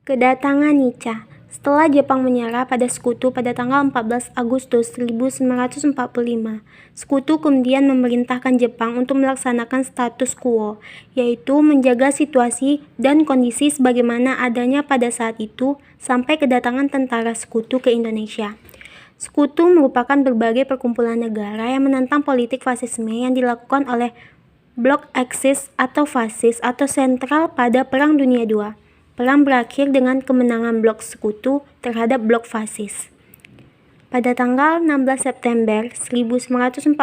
Kedatangan Nietzsche. Setelah Jepang menyerah pada Sekutu pada tanggal 14 Agustus 1945, Sekutu kemudian memerintahkan Jepang untuk melaksanakan status quo, yaitu menjaga situasi dan kondisi sebagaimana adanya pada saat itu sampai kedatangan tentara Sekutu ke Indonesia. Sekutu merupakan berbagai perkumpulan negara yang menentang politik fasisme yang dilakukan oleh Blok Aksis atau fasis atau sentral pada Perang Dunia II. Perang berakhir dengan kemenangan Blok Sekutu terhadap Blok Fasis. Pada tanggal 16 September 1945,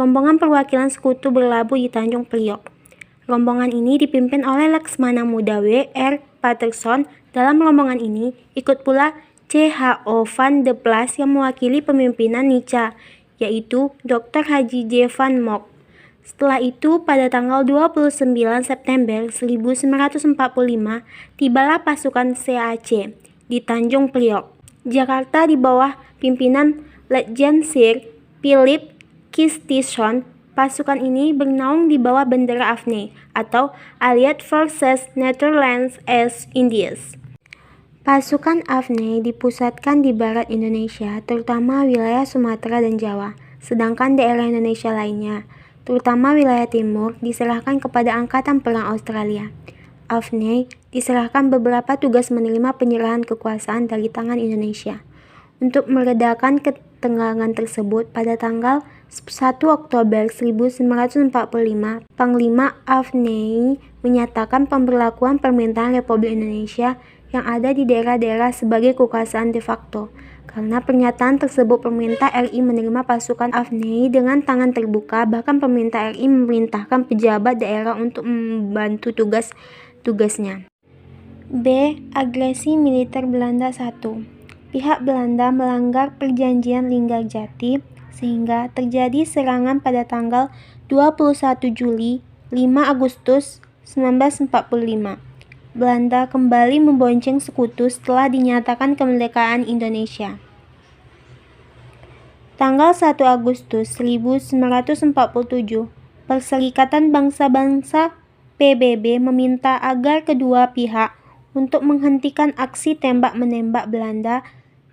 rombongan perwakilan Sekutu berlabuh di Tanjung Priok. Rombongan ini dipimpin oleh Laksmana Muda W.R. Patterson. Dalam rombongan ini ikut pula C.H.O. van de Plas yang mewakili pemimpinan Nietzsche, yaitu Dr. Haji J. van Mock. Setelah itu, pada tanggal 29 September 1945, tibalah pasukan CAC di Tanjung Priok, Jakarta di bawah pimpinan Letjen Sir Philip Kistison. Pasukan ini bernaung di bawah bendera AFNE atau Allied Forces Netherlands East Indies. Pasukan AFNE dipusatkan di barat Indonesia, terutama wilayah Sumatera dan Jawa, sedangkan daerah Indonesia lainnya, terutama wilayah timur, diserahkan kepada Angkatan Perang Australia. AFNE diserahkan beberapa tugas menerima penyerahan kekuasaan dari tangan Indonesia. Untuk meredakan ketegangan tersebut, pada tanggal 1 Oktober 1945, Panglima AFNE menyatakan pemberlakuan permintaan Republik Indonesia yang ada di daerah-daerah sebagai kekuasaan de facto. Karena pernyataan tersebut, pemerintah RI menerima pasukan AFNE dengan tangan terbuka, bahkan pemerintah RI memerintahkan pejabat daerah untuk membantu tugas-tugasnya. B. Agresi militer Belanda 1. Pihak Belanda melanggar perjanjian Linggarjati sehingga terjadi serangan pada tanggal 21 Juli 5 Agustus 1945. Belanda kembali membonceng Sekutu setelah dinyatakan kemerdekaan Indonesia. Tanggal 1 Agustus 1947, Perserikatan Bangsa-Bangsa PBB meminta agar kedua pihak untuk menghentikan aksi tembak-menembak Belanda,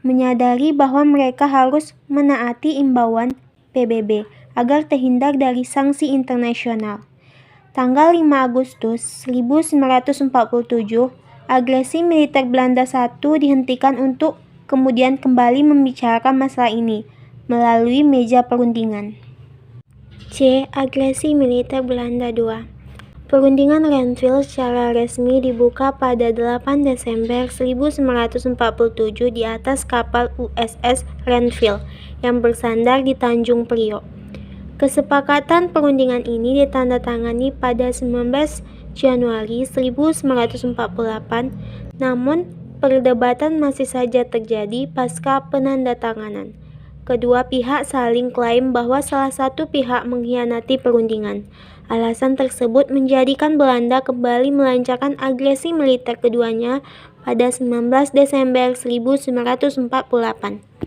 menyadari bahwa mereka harus menaati imbauan PBB agar terhindar dari sanksi internasional. Tanggal 5 Agustus 1947, agresi militer Belanda I dihentikan untuk kemudian kembali membicarakan masalah ini melalui meja perundingan. C. Agresi militer Belanda II. Perundingan Renville secara resmi dibuka pada 8 Desember 1947 di atas kapal USS Renville yang bersandar di Tanjung Priok. Kesepakatan perundingan ini ditandatangani pada 19 Januari 1948, namun perdebatan masih saja terjadi pasca penandatanganan. Kedua pihak saling klaim bahwa salah satu pihak mengkhianati perundingan. Alasan tersebut menjadikan Belanda kembali melancarkan agresi militer keduanya pada 19 Desember 1948.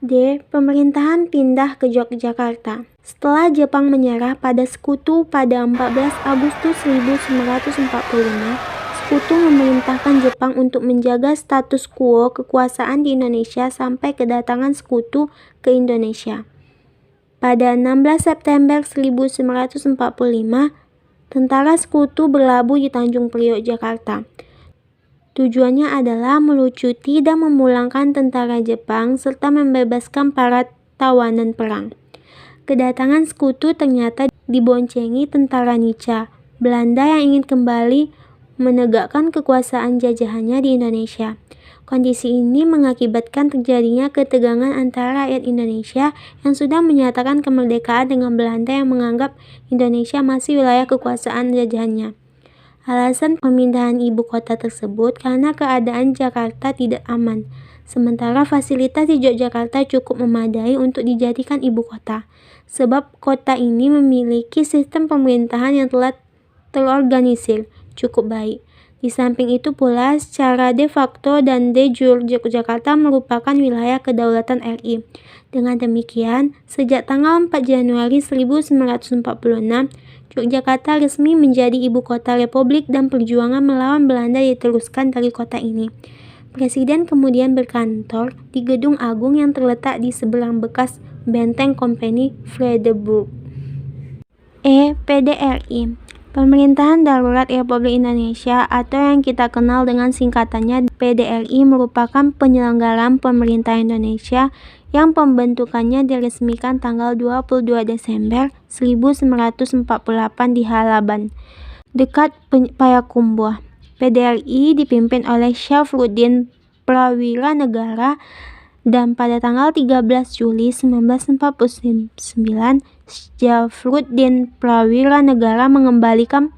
D. Pemerintahan pindah ke Yogyakarta. Setelah Jepang menyerah pada Sekutu pada 14 Agustus 1945, Sekutu memerintahkan Jepang untuk menjaga status quo kekuasaan di Indonesia sampai kedatangan Sekutu ke Indonesia. Pada 16 September 1945, tentara Sekutu berlabuh di Tanjung Priok, Jakarta. Tujuannya adalah melucuti dan memulangkan tentara Jepang serta membebaskan para tawanan perang. Kedatangan Sekutu ternyata diboncengi tentara Nietzsche, Belanda yang ingin kembali menegakkan kekuasaan jajahannya di Indonesia. Kondisi ini mengakibatkan terjadinya ketegangan antara rakyat Indonesia yang sudah menyatakan kemerdekaan dengan Belanda yang menganggap Indonesia masih wilayah kekuasaan jajahannya. Alasan pemindahan ibu kota tersebut karena keadaan Jakarta tidak aman, sementara fasilitas di Yogyakarta cukup memadai untuk dijadikan ibu kota, sebab kota ini memiliki sistem pemerintahan yang telah terorganisir cukup baik. Di samping itu pula, secara de facto dan de jure Yogyakarta merupakan wilayah kedaulatan RI. Dengan demikian, sejak tanggal 4 Januari 1946, Yogyakarta resmi menjadi ibu kota Republik dan perjuangan melawan Belanda diteruskan dari kota ini. Presiden kemudian berkantor di Gedung Agung yang terletak di seberang bekas Benteng Kompeni Vredenburg. PDRI, Pemerintahan Darurat Republik Indonesia atau yang kita kenal dengan singkatannya PDRI merupakan penyelenggaraan pemerintah Indonesia yang pembentukannya diresmikan tanggal 22 Desember 1948 di Halaban, dekat Payakumbuh. PDRI dipimpin oleh Syafruddin Prawira Negara dan pada tanggal 13 Juli 1949, Syafruddin Prawira Negara mengembalikan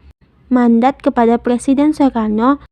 mandat kepada Presiden Soekarno